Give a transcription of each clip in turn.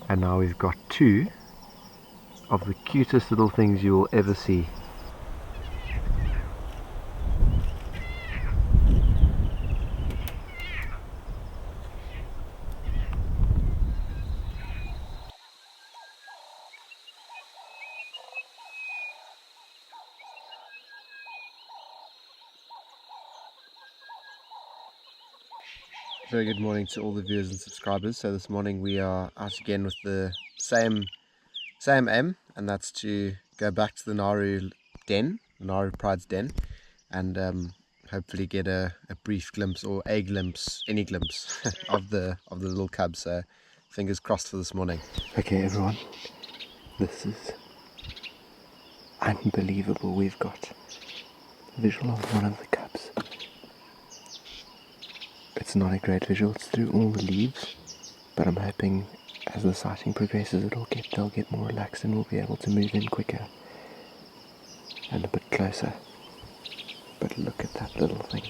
And now we've got two of the cutest little things you will ever see. Very good morning to all the viewers and subscribers. So this morning we are out again with the same aim, and that's to go back to the Nharu den, Nharu Pride's den, and hopefully get a brief glimpse or a glimpse, any glimpse of the little cubs. So fingers crossed for this morning. Okay everyone, this is unbelievable. We've got a visual of one of the cubs. It's not a great visual, it's through all the leaves, but I'm hoping as the sighting progresses they'll get more relaxed and we'll be able to move in quicker and a bit closer. But look at that little thing.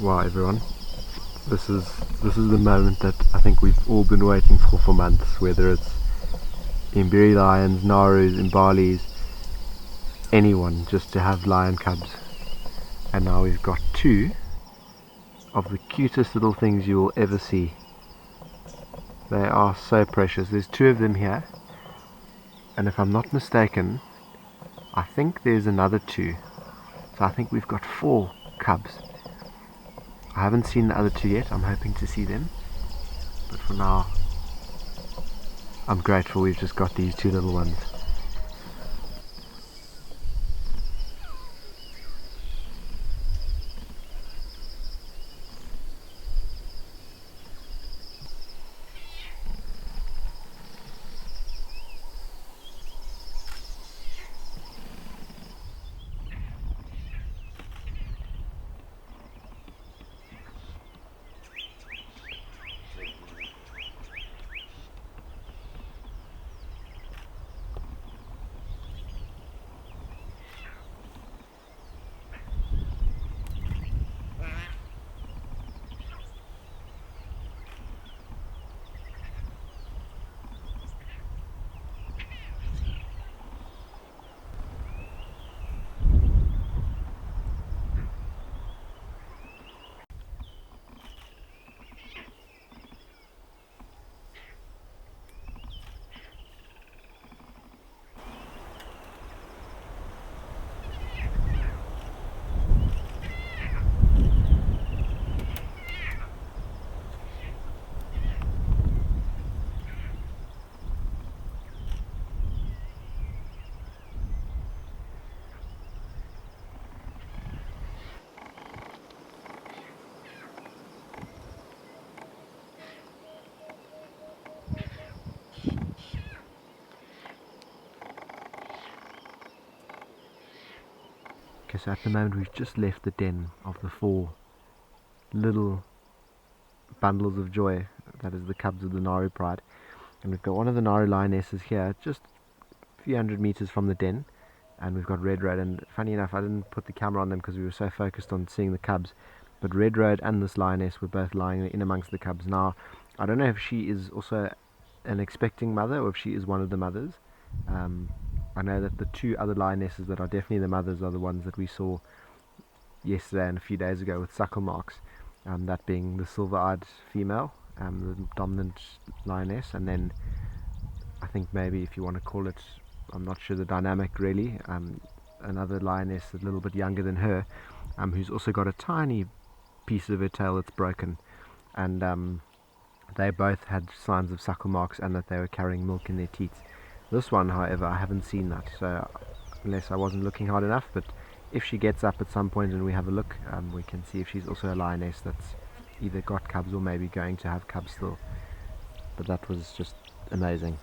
Wow everyone, this is the moment that I think we've all been waiting for months, whether it's Imbiri lions, Nharus, Imbalis, anyone, just to have lion cubs. And now we've got two of the cutest little things you will ever see. They are so precious. There's two of them here, and if I'm not mistaken, I think there's another two. So I think we've got 4 cubs. I haven't seen the other 2 yet. I'm hoping to see them, but for now I'm grateful we've just got these 2 little ones. Okay, so at the moment we've just left the den of the 4 little bundles of joy, that is the cubs of the Nharu Pride, and we've got one of the Nharu lionesses here just a few hundred meters from the den, and we've got Red Road. And funny enough, I didn't put the camera on them because we were so focused on seeing the cubs, but Red Road and this lioness were both lying in amongst the cubs. Now I don't know if she is also an expecting mother or if she is one of the mothers. I know that the 2 other lionesses that are definitely the mothers are the ones that we saw yesterday and a few days ago with suckle marks, that being the silver-eyed female, the dominant lioness, and then I think maybe, if you want to call it, I'm not sure the dynamic really, another lioness a little bit younger than her, who's also got a tiny piece of her tail that's broken, and they both had signs of suckle marks and that they were carrying milk in their teeth. This one, however, I haven't seen that, so unless I wasn't looking hard enough, but if she gets up at some point and we have a look, we can see if she's also a lioness that's either got cubs or maybe going to have cubs still. But that was just amazing.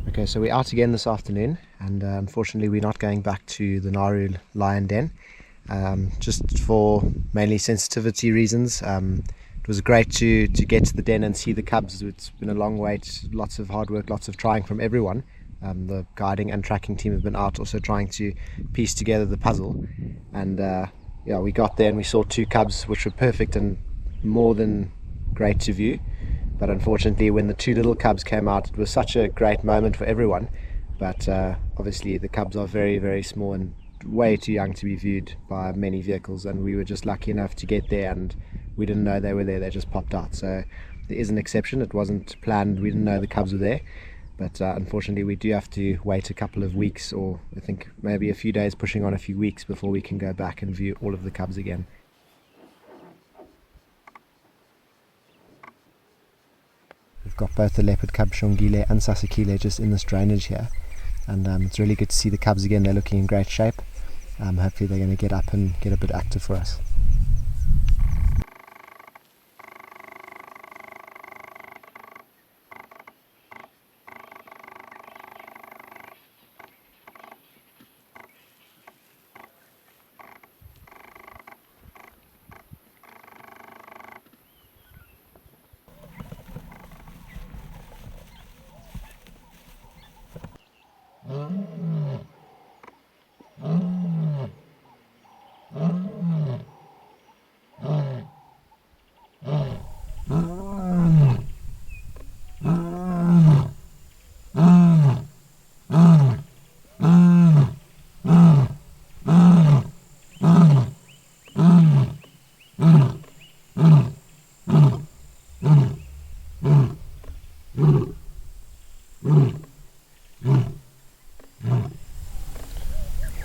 Okay, so we're out again this afternoon, and unfortunately we're not going back to the Nharu lion den, just for mainly sensitivity reasons. It was great to get to the den and see the cubs. It's been a long wait, lots of hard work, lots of trying from everyone. The guiding and tracking team have been out also trying to piece together the puzzle, and yeah, we got there and we saw 2 cubs which were perfect and more than great to view. But unfortunately, when the 2 little cubs came out, it was such a great moment for everyone. But obviously the cubs are very, very small and way too young to be viewed by many vehicles, and we were just lucky enough to get there, and we didn't know they were there. They just popped out. So there is an exception. It wasn't planned. We didn't know the cubs were there. But unfortunately we do have to wait a couple of weeks, or I think maybe a few days, pushing on a few weeks, before we can go back and view all of the cubs again. We've got both the leopard cub Shongile and Sasakile just in this drainage here, and it's really good to see the cubs again. They're looking in great shape. Hopefully they're going to get up and get a bit active for us.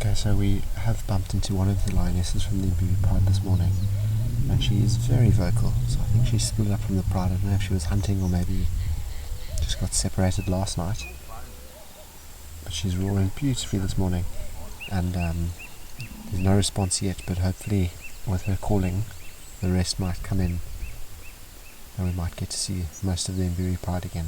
Okay, so we have bumped into one of the lionesses from the Nharu pride this morning, and she is very vocal, so I think she's split up from the pride. I don't know if she was hunting or maybe just got separated last night, but she's roaring beautifully this morning, and there's no response yet, but hopefully with her calling the rest might come in and we might get to see most of the Nharu pride again.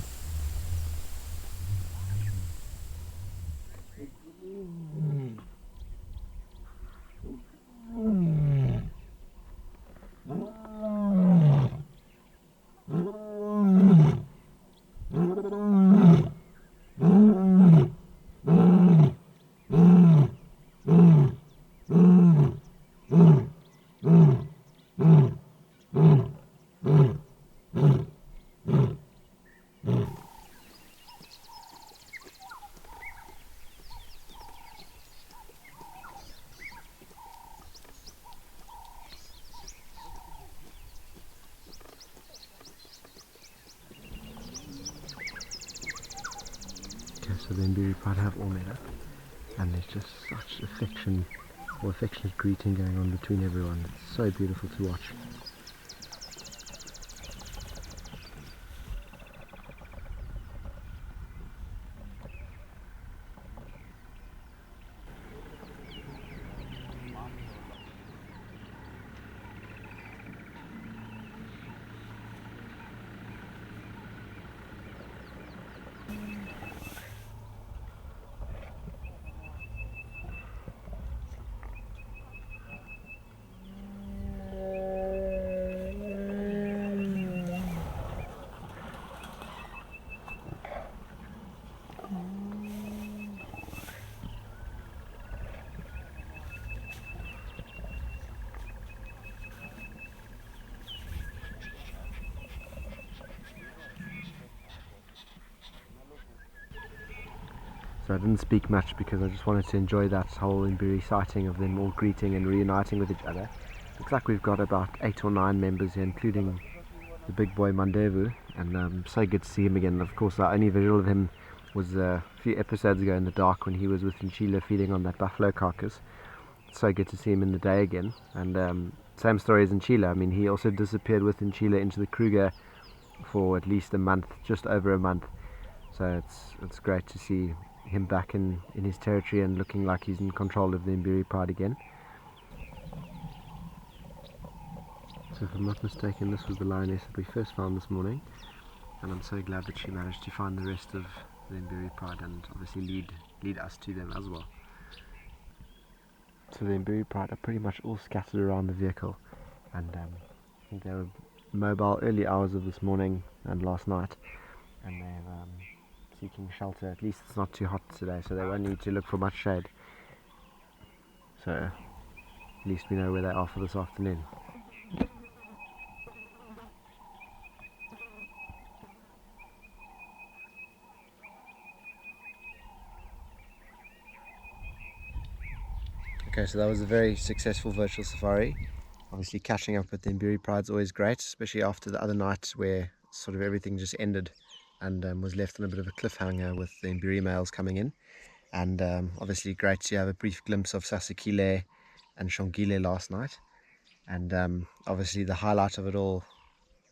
So the Nharu pride have all met up, and there's just such affectionate greeting going on between everyone. It's so beautiful to watch. So I didn't speak much because I just wanted to enjoy that whole Nbiri sighting of them all greeting and reuniting with each other. Looks like we've got about 8 or 9 members here, including the big boy Mandevu, and so good to see him again. Of course, our only visual of him was a few episodes ago in the dark when he was with Nchila feeding on that buffalo carcass. So good to see him in the day again. And same story as Nchila. I mean, he also disappeared with Nchila into the Kruger for at least a month, just over a month. So it's great to see him back in his territory and looking like he's in control of the Nbiri pride again. So if I'm not mistaken, this was the lioness that we first found this morning, and I'm so glad that she managed to find the rest of the Nbiri pride and obviously lead us to them as well. So the Nbiri pride are pretty much all scattered around the vehicle, and I think they were mobile early hours of this morning and last night, and they're seeking shelter. At least it's not too hot today, so they won't need to look for much shade. So at least we know where they are for this afternoon. Okay, so that was a very successful virtual safari. Obviously catching up with the Nbiri pride is always great, especially after the other night where sort of everything just ended and was left on a bit of a cliffhanger with the Nbiri males coming in. And obviously great to have a brief glimpse of Sasekile and Shongile last night. And obviously the highlight of it all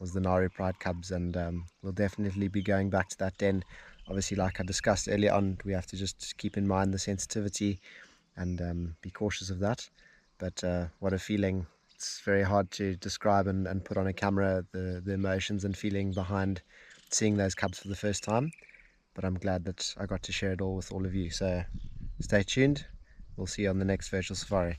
was the Nharu pride cubs, and we'll definitely be going back to that den. Obviously, like I discussed earlier on, we have to just keep in mind the sensitivity and be cautious of that. But what a feeling. It's very hard to describe and put on a camera the emotions and feeling behind seeing those cubs for the first time. But I'm glad that I got to share it all with all of you. So stay tuned. We'll see you on the next virtual safari.